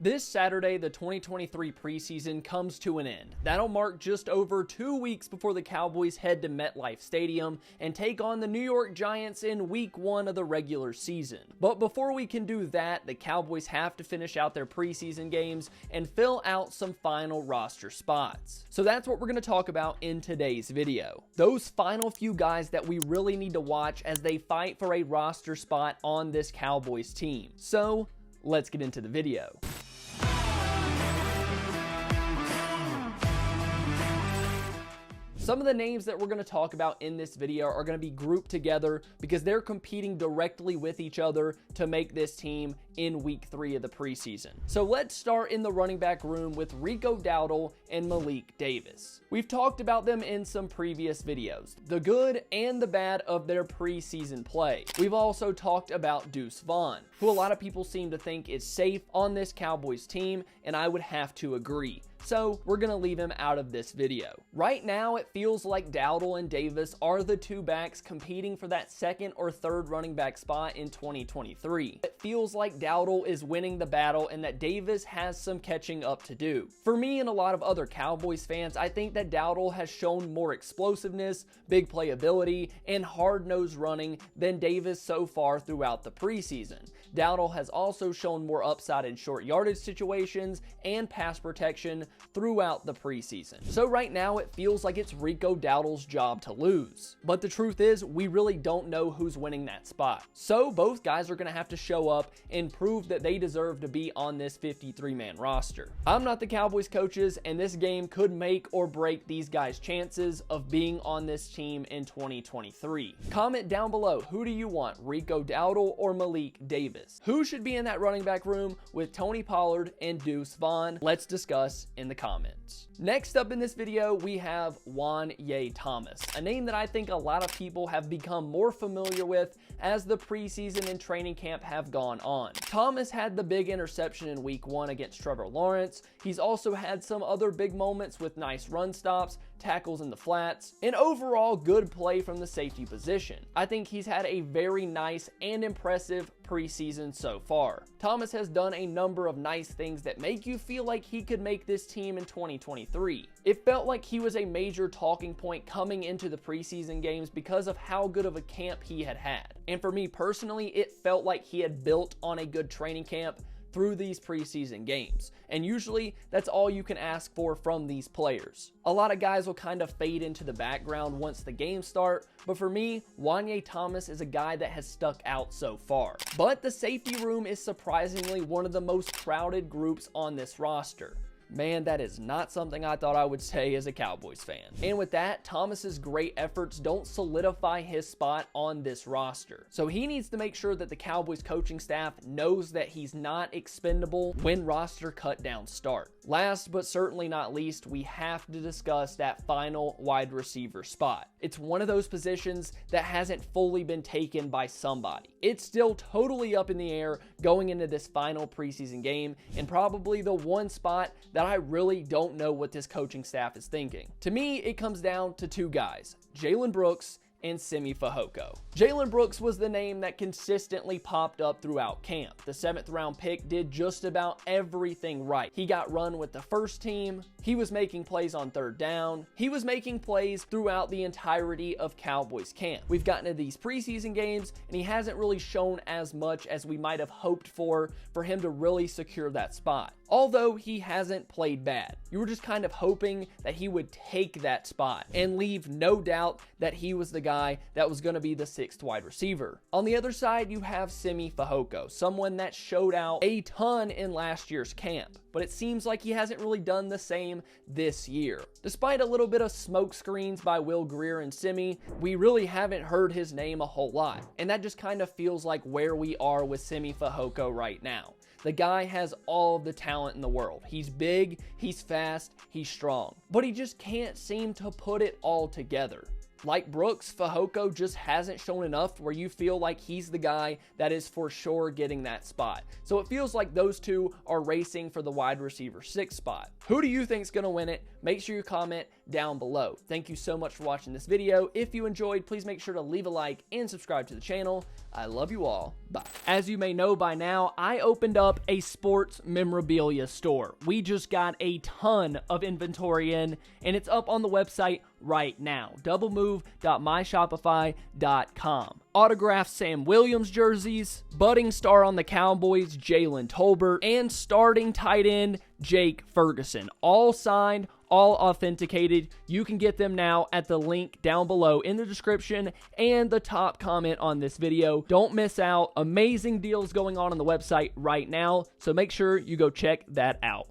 This Saturday, the 2023 preseason comes to an end. That'll mark just over 2 weeks before the Cowboys head to MetLife Stadium and take on the New York Giants in Week 1 of the regular season. But before we can do that, the Cowboys have to finish out their preseason games and fill out some final roster spots. So that's what we're going to talk about in today's video. Those final few guys that we really need to watch as they fight for a roster spot on this Cowboys team. So let's get into the video. Some of the names that we're going to talk about in this video are going to be grouped together because they're competing directly with each other to make this team in Week 3 of the preseason. So let's start in the running back room with Rico Dowdle and Malik Davis. We've talked about them in some previous videos, the good and the bad of their preseason play. We've also talked about Deuce Vaughn, who a lot of people seem to think is safe on this Cowboys team, and I would have to agree. So we're going to leave him out of this video. Right now, it feels like Dowdle and Davis are the two backs competing for that second or third running back spot in 2023. It feels like Dowdle is winning the battle and that Davis has some catching up to do. For me and a lot of other Cowboys fans, I think that Dowdle has shown more explosiveness, big playability, and hard-nosed running than Davis so far throughout the preseason. Dowdle has also shown more upside in short yardage situations and pass protection throughout the preseason. So right now it feels like it's Rico Dowdle's job to lose. But the truth is, we really don't know who's winning that spot. So both guys are going to have to show up and prove that they deserve to be on this 53-man roster. I'm not the Cowboys coaches, and this game could make or break these guys' chances of being on this team in 2023. Comment down below, who do you want, Rico Dowdle or Malik Davis? Who should be in that running back room with Tony Pollard and Deuce Vaughn? Let's discuss in the comments. Next up in this video, we have Juanyeh Thomas, a name that I think a lot of people have become more familiar with as the preseason and training camp have gone on. Thomas had the big interception in Week 1 against Trevor Lawrence. He's also had some other big moments with nice run stops, tackles in the flats, and overall good play from the safety position. I think he's had a very nice and impressive preseason so far. Thomas has done a number of nice things that make you feel like he could make this team in 2023. It felt like he was a major talking point coming into the preseason games because of how good of a camp he had had. And for me personally, it felt like he had built on a good training camp through these preseason games. And usually that's all you can ask for from these players. A lot of guys will kind of fade into the background once the games start, but for me, Juanyeh Thomas is a guy that has stuck out so far. But the safety room is surprisingly one of the most crowded groups on this roster. Man, that is not something I thought I would say as a Cowboys fan. And with that, Thomas's great efforts don't solidify his spot on this roster. So he needs to make sure that the Cowboys coaching staff knows that he's not expendable when roster cutdowns start. Last but certainly not least, we have to discuss that final wide receiver spot. It's one of those positions that hasn't fully been taken by somebody. It's still totally up in the air going into this final preseason game, and probably the one spot that I really don't know what this coaching staff is thinking. To me, it comes down to two guys, Jalen Brooks and Simi Fehoko. Jalen Brooks was the name that consistently popped up throughout camp. The 7th round pick did just about everything right. He got run with the first team. He was making plays on third down. He was making plays throughout the entirety of Cowboys camp. We've gotten to these preseason games and he hasn't really shown as much as we might have hoped for him to really secure that spot. Although he hasn't played bad. You were just kind of hoping that he would take that spot and leave no doubt that he was the guy that was going to be the 6th wide receiver. On the other side, you have Simi Fehoko, someone that showed out a ton in last year's camp, but it seems like he hasn't really done the same this year. Despite a little bit of smoke screens by Will Grier and Simi, we really haven't heard his name a whole lot, and that just kind of feels like where we are with Simi Fehoko right now. The guy has all of the talent in the world. He's big, he's fast, he's strong, but he just can't seem to put it all together. Like Brooks, Fehoko just hasn't shown enough where you feel like he's the guy that is for sure getting that spot. So it feels like those two are racing for the wide receiver 6 spot. Who do you think is going to win it? Make sure you comment down below. Thank you so much for watching this video. If you enjoyed, please make sure to leave a like and subscribe to the channel. I love you all. Bye. As you may know by now, I opened up a sports memorabilia store. We just got a ton of inventory in, and it's up on the website right now, doublemove.myshopify.com. Autographed Sam Williams jerseys, budding star on the Cowboys, Jalen Tolbert, and starting tight end, Jake Ferguson. All signed, all authenticated. You can get them now at the link down below in the description and the top comment on this video. Don't miss out. Amazing deals going on the website right now, so make sure you go check that out.